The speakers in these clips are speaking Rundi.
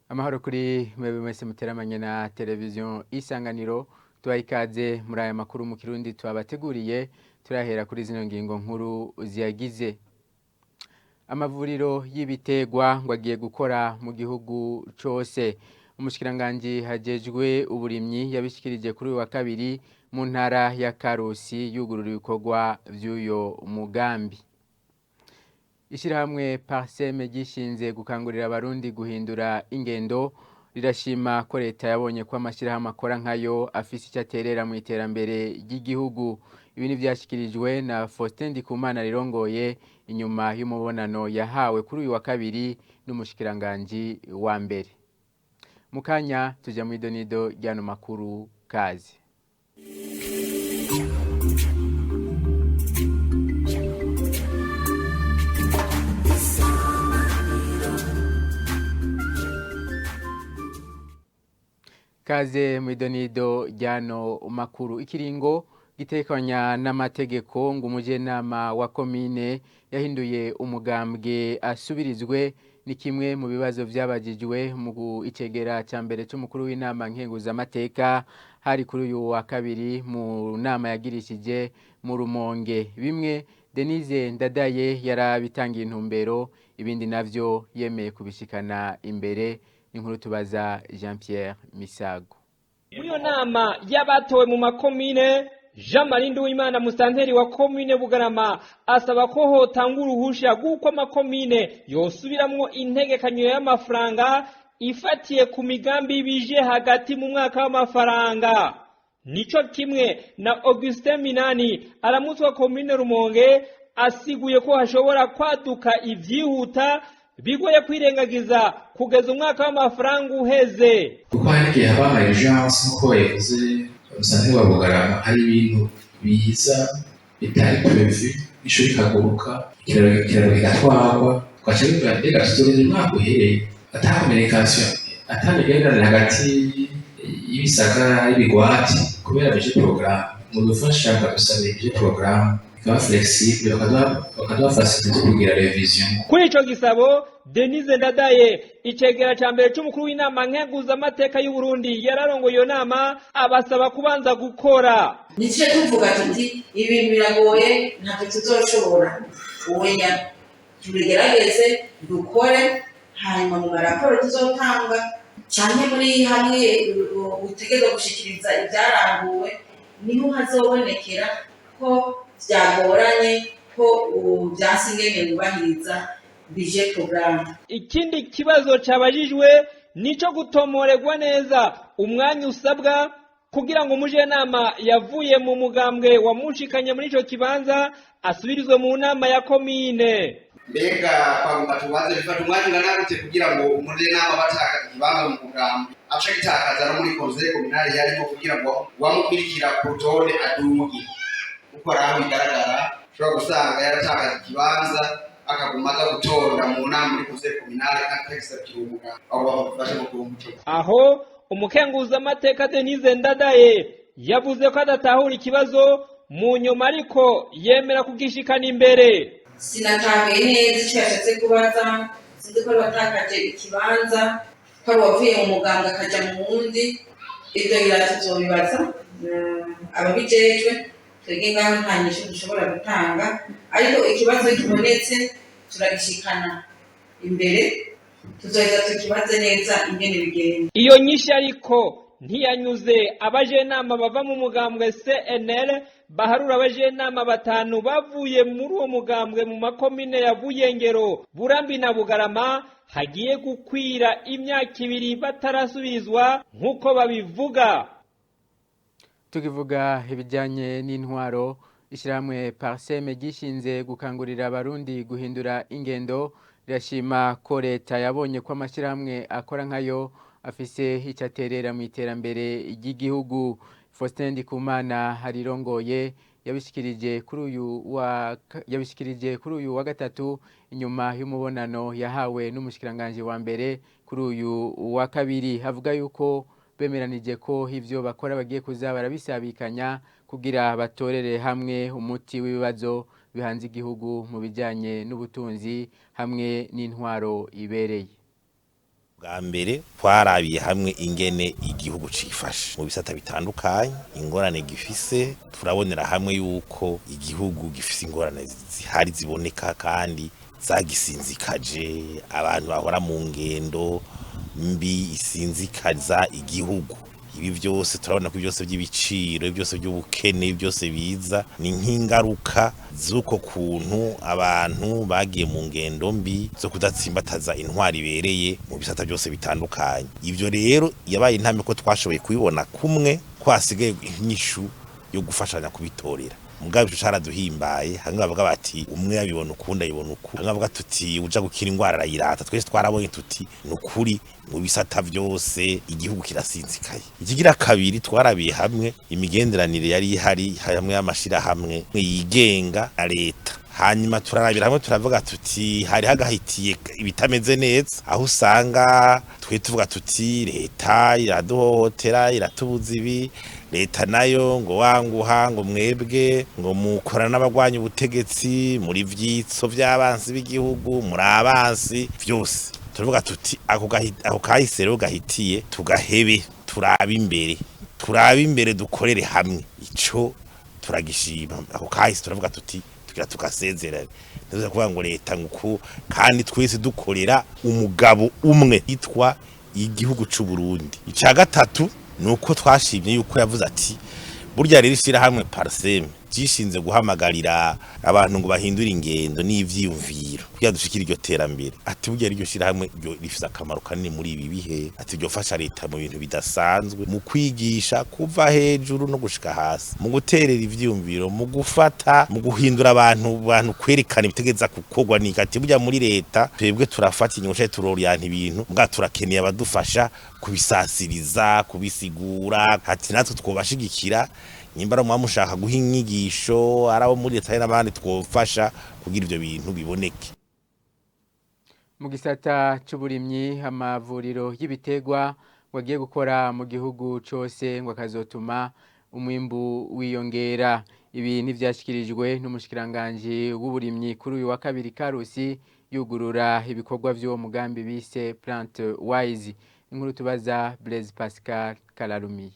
Amahoro kuri mwebwe mwese muteramanye na televiziyo Isanganiro tubaha ikaze muri aya makuru mu Kirundi twabateguriye turahera kuri zino ngingo nkuru ziyagize. Amavuriro y'ibiterwa ngo agiye gukora mu gihugu cose. Umushikiranganji hajejwe uburimyi yabishikirije kuri uyu wa kabiri mu ntara ya Karusi yugurura ibikorwa vy'uyo mugambi. Ishirahamwe Parseme gishinze gukangurira abarundi guhindura ingendo rirashima ko leta yabonye ko amashirahamwe akora nkayo afise icyo aterera mu iterambere ry'igihugu. Ibi ni vyashikirijwe na Faustin Ndikumana rirongoye inyuma y'umubonano yahawe kuri uyu wa kabiri n'umushikiranganji wa mbere. Mukanya tuja mu idonido ryano makuru kazi. Kaze mu idonido ryano makuru. Ikiringo gitekanya n'amategeko ngo umujenama wa komine yahinduye umugambwe asubirizwe ni kimwe mu bibazo vyabajijwe mu icegera ca mbere c'umukuru w'inama nkenguzamateka hari kuri uyu wa kabiri mu nama yagirishije mu Rumonge. Bimwe Denise Ndadaye yarabitangiye intumbero, ibindi navyo yemeye kubishikana imbere. Inkuru tubaza Jean-Pierre Misago. Iyo nama y'abatowe mu makomine, Jean-Marie Nduwimana musanteri wa komine Bugarama asaba ko hotanga uruhusha guko amakomine yosubiramwo integekanyo y'amafaranga ifatiye ku migambi bije hagati mu mwaka w'amafaranga. Nico kimwe na Augustin Minani aramutswa komine Rumonge asiguye ko hashobora kwaduka ivyihuta bigoye kwirengagiza kugeza umwaka w'amafaranga uheze. Kuko hari haba urgence nko yavuze musanteri wa Bugarama hari ibintu biza bitari prevu bishobora kaguruka ikiraro kigatwarwa twashaka mbega tuzorinda umwaka uhereye atamenekation atamenyana hagati y'ibisagara y'ibigwati kubera bije programme mu dufasha bakadusabira bije programme ikaba flexible bakaduha facilité kugira revision. Kuri ico gisabo Denise Ndadaye icegera ca mbere c'umukuru w'inama nkenguzamateka y'u Burundi yararongoye iyo nama abasaba kubanza gukora. Nice tuvuga tuti ibintu biragoye ntabwo tuzoshobora uwenya tubigerageze dukore hanyuma mu raporo tuzotanga cyane muri hamwe utegeza gushikiriza ibyaranguwe niho hazobonekera ko byagoranye ko byasingene mubahiriza bije programme. Ikindi kibazo cabajijwe nico gutomoregwa neza umwanya usabwa kugira ngo umujenama yavuye mu mugambwe wamushikanye muri ico kibanza asubirizwe mu nama ya komine. Mbega kwagomba tubaze bifata umwanya ungana gute kugira ngo umujenama bataka ikibanza mu mugambwe aca gitakaza no muri conseil communal yarimo kugira ngo wamukwirikira protone adugi uko araho bigaragara ushobora gusanga yaratakaza ikibanza akagumaza gutora mu nama muri conseil communal atakisa kirumuga abo bafashe mu kumutwe. Aho umukenguzamateka Denise Ndadaye yavuze ko adatahura ikibazo mu nyuma ariko yemera kugishikana imbere. Sinatangaye neza icyo yashatse kubaza, sinzi ko batakaje ikibanza ko wavuye mu muganga akaja mu wundi, ibyo biratuzobibaza ababijejwe twebwe ngaho nta nyishu dushobora gutanga, ariko ikibazo kibonetse turagishikana imbere tuzoheza tukibaze neza ingene bigenda. Iyo nyishu ariko ntiyanyuze abajenama bava mu mugambwe CNL baharura abajenama batanu bavuye muri uwo mugambwe mu makomine ya Buyengero, Burambi na Bugarama hagiye gukwira imyaka ibiri batarasubizwa nk'uko babivuga. Tukivuga ibijanye n'intwaro, ishirahamwe Parseme gishinze gukangurira abarundi guhindura ingendo rirashima ko leta yabonye ko amashirahamwe akora nkayo afise icyo aterera mu iterambere ry'igihugu. Faustin Ndikumana harirongoye yabishikirije kuri uyu wa gatatu inyuma y'umubonano yahawe n'umushikiranganje wa mbere kuri uyu wa kabiri. Havuga yuko bemeranije ko ivyo bakora bagiye kuzabara bisabikanya kugira batorere hamwe umuti w'ibibazo bihanze igihugu mu bijanye n'ubutunzi hamwe n'intwaro ibereye. bwa mbere twarabiye hamwe ingene igihugu cifashe mu bisata bitandukanye ingorane gifise turabonera hamwe yuko igihugu gifise ingorane zihari ziboneka kandi zagisinzikaje abantu bahora mu ngendo mbi isinzikaza igihugu. Ibi byose turabona ko byose by'ibiciro byose by'ubukene byose biza ni nk'ingaruka z'uko kuntu abantu bagiye mu ngendo mbi zo kudatsimbataza intwari ibereye mu bisata byose bitandukanye. Ibyo rero yabaye intambwe ko twashoboye kubibona kumwe kwasigaye inyishu yo gufashanya kubitorera. Mugabe caraduhimbaye hamwe bavuga bati umwe yabibona ukunda yibona uku hamwe bavuga tuti uja gukira ingwara arayirata twese twarabonye tuti nukuri mu bisata byose igihugu kirasinzikaye. Ikigira kabiri twarabiye hamwe imigenderanire yari ihari hamwe y'amashira hamwe yigenga na leta hanyuma turarabira hamwe turavuga tuti hari hagahitiye ibitameze neza aho usanga twe tuvuga tuti leta iraduhohotera iratubuza ibi leta nayo ngo wanguha ngo mwebwe ngo mukorana n'abagwanya ubutegetsi muri vyitso by'abansi b'igihugu muri abansi byose turavuga tuti ako kahise rero gahitiye tugahebe turabe imbere dukorere hamwe ico turagishima ako kahise turavuga tuti tugasezerana ndavuga kuvuga ngo leta nguko kandi twese dukorera umugabo umwe yitwa igihugu c'u Burundi. Ica gatatu nuko twashimye yuko yavuze ati burya rero ishira hamwe Parsem gishinze guhamagarira abantu ngo bahindura ingendo n'ivyiyumviro kugira dushikira iryo terambere. Ati burya iryo shira hamwe rifise akamaro kanini muri ibi bihe ati byo fasha leta mu bintu bidasanzwe mu kwigisha kuva hejuru no gushika hasi mu guterera ivyiyumviro mu gufata mu guhindura abantu kwerekana ibitegeza gukorwa n'ikati burya muri leta twebwe turafata inyoshe turoriyanta ibintu mbwa turakeneye abadufasha kubisasiriza kubisigura ati natwe twobashigikira nimbara mushaka guha inyigisho arabo muri leta n'abandi twofasha kugira ivyo bintu biboneke. Mu gisata c'uburimyi amavuriro y'ibitegwa wagiye gukora mu gihugu cose ngo akazotuma umwimbu wiyongera. Ibi nivyashikirijwe n'umushikiranganje w'uburimyi kuri uyu wa kabiri Karusi yugurura ibikorwa vy'uwo mugambi bise Plant Wise. Inkuru tubaza Blaise Pascal Kalarumiye.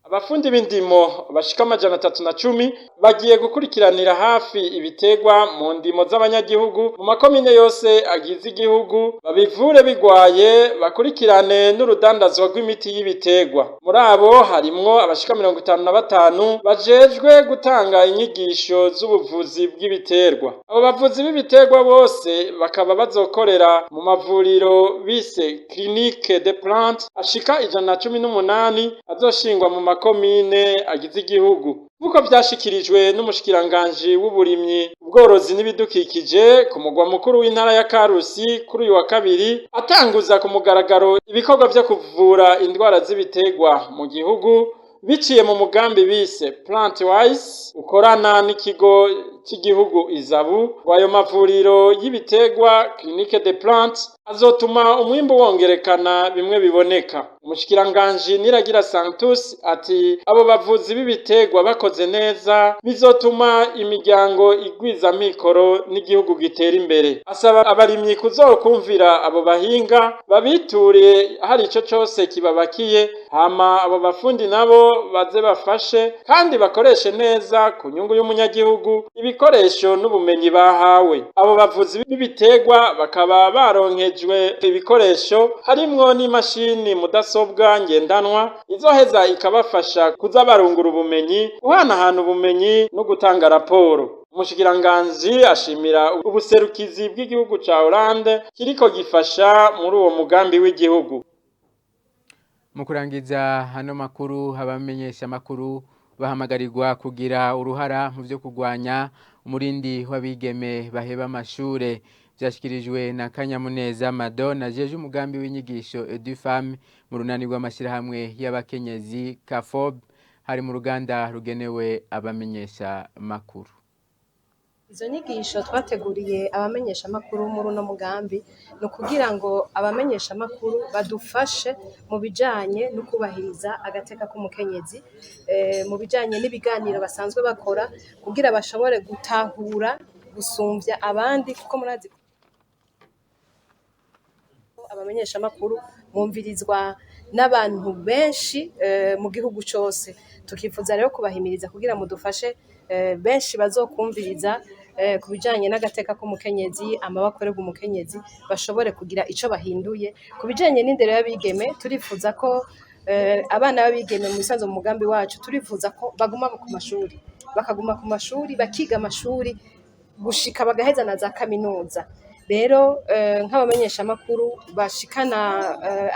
Abafundi b'indimo bashika 310 bagiye gukurikiranira hafi ibitegwa mu ndimo z'abanyagihugu mu makomine yose agize igihugu babivure bigwaye bakurikirane n'urudandazwa rw'imiti y'ibitegwa. Muri abo harimwo abashika 55 bajejwe gutanga inyigisho z'ubuvuzi bw'ibiterwa. Abo bavuzi b'ibitegwa bose bakaba bazokorera mu mavuriro bise Clinique des Plantes ashika 118 azoshingwa mu makomine agize igihugu. Nkuko vyashikirijwe n'umushikiranganje w'uburimyi ubworozi n'ibidukikije ku mugwa mukuru w'intara ya Karusi kuri uyu wa kabiri atanguza ku mugaragaro ibikorwa vyo kuvura indwara z'ibitegwa mu gihugu biciye mu mugambi bise Plant Wise ukorana n'ikigo cy'igihugu Izabu. Wayo mavuriro y'ibitegwa Clinique des Plantes azotuma umwimbu wongerekana bimwe biboneka. Umushikiranganje Niragira Santos ati abo bavuzi b'ibitegwa bakoze neza bizotuma imiryango igwiza mikoro n'igihugu gitera imbere. Asaba abarimyi kuzokumvira abo bahinga babituriye hari ico cose kibabakiye hama abo bafundi nabo baze bafashe kandi bakoreshe neza ku nyungu y'umunyagihugu ibikoresho n'ubumenyi bahawe. Abo bavuzi b'ibitegwa bakaba baronkejwe ibikoresho harimwo n'imashini mudasobwa ngendanwa izoheza ikabafasha kuza barungura ubumenyi guhanahana ubumenyi no gutanga raporo. Umushikiranganji ashimira ubuserukizi bw'igihugu ca Hollande kiriko gifasha muri uwo mugambi w'igihugu. Mu kurangiza hano makuru abamenyesha makuru bahamagarirwa kugira uruhara mu byo kugwanya umurindi w'abigeme baheba amashure. Vyashikirijwe na Kanyamuneza Madonna jeje umugambi w'inyigisho Edufam mu runani rw'amashirahamwe y'abakenyezi Kafob hari mu ruganda rugenewe abamenyesha makuru. Izo nyigisho twateguriye abamenyesha makuru muri uno mugambi no kugira ngo abamenyesha makuru badufashe mu bijanye no kubahiriza agateka k'umukenyezi mu bijanye n'ibiganiro basanzwe bakora kugira bashobore gutahura gusumvya abandi kuko murazi abamenyesha makuru bumvirizwa n'abantu benshi mu gihugu cyose. Tukifuza rero kubahimiriza kugira ngo dufashe benshi bazokumviriza ku bijanye n'agateka k'umukenyezi, amabakorerwa umukenyezi bashobore kugira ico bahinduye. Ku bijanye n'indero y'abigeme turifuza ko abana b'abigeme mu bisanzwe mu mugambi wacu turifuza ko baguma ku mashuri, bakaguma ku mashuri, bakiga amashuri gushika bagaheza na za kaminuza. Rero nk'abamenyesha amakuru bashikana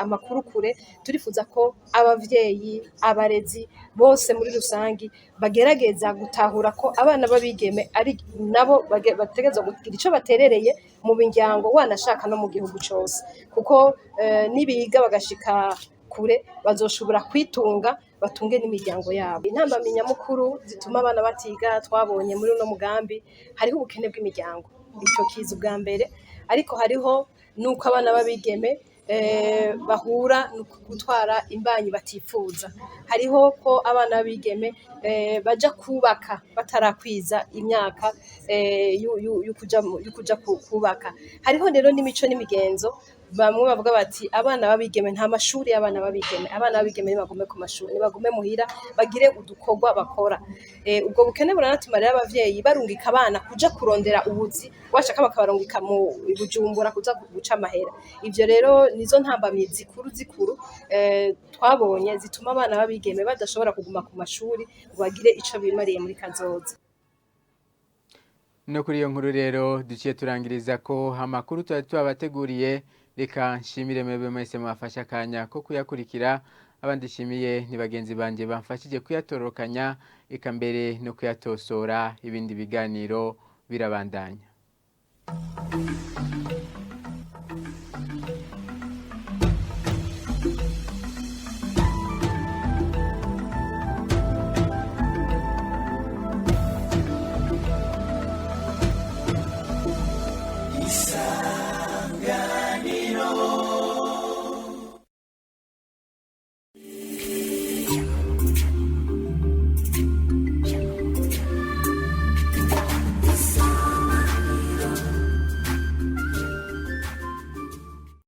amakuru kure, turifuza ko abavyeyi, abarezi bose muri rusangi bagerageza gutahura ko abana b'abigeme ari nabo bategerezwa kugira ico baterereye mu miryango wanashaka no mu gihugu cose, kuko nibiga bagashika kure bazoshobora kwitunga batunge n'imiryango yabo. Intambamyi nyamukuru zituma abana batiga twabonye muri uno mugambi, hariho ubukene bw'imiryango, ico kiza ubwa mbere, ariko hariho nuko abana b'abigeme bahura no gutwara imbanyi batifuza. Hariho ko abana b'abigeme baja kubaka batarakwiza imyaka y'ukuja kubaka. Hariho rero n'imico n'imigenzo, bamwe bavuga bati abana b'abigeme nta mashuri y'abana b'abigeme, abana b'abigeme nibagume ku mashuri, nibagume muhira bagire udukorwa bakora. Ubwo bukene buranatuma rero abavyeyi barungika abana kuja kurondera ubuzi, bashaka bakabarungika mu Bujumbura kuza guca amahera. Ivyo rero nizo ntambamyi zikuru twabonye zituma abana b'abigeme badashobora kuguma ku mashuri ngo bagire ico bimariye muri kazoza. No kuri iyo nkuru rero duciye turangiriza ko amakuru tubateguriye. Reka nshimire mwebwe mwese mwafashe akanya ko kuyakurikira, abandi nshimiye ni bagenzi banje bamfashije kuyatororokanya, eka mbere no kuyatosora. Ibindi biganiro birabandanya.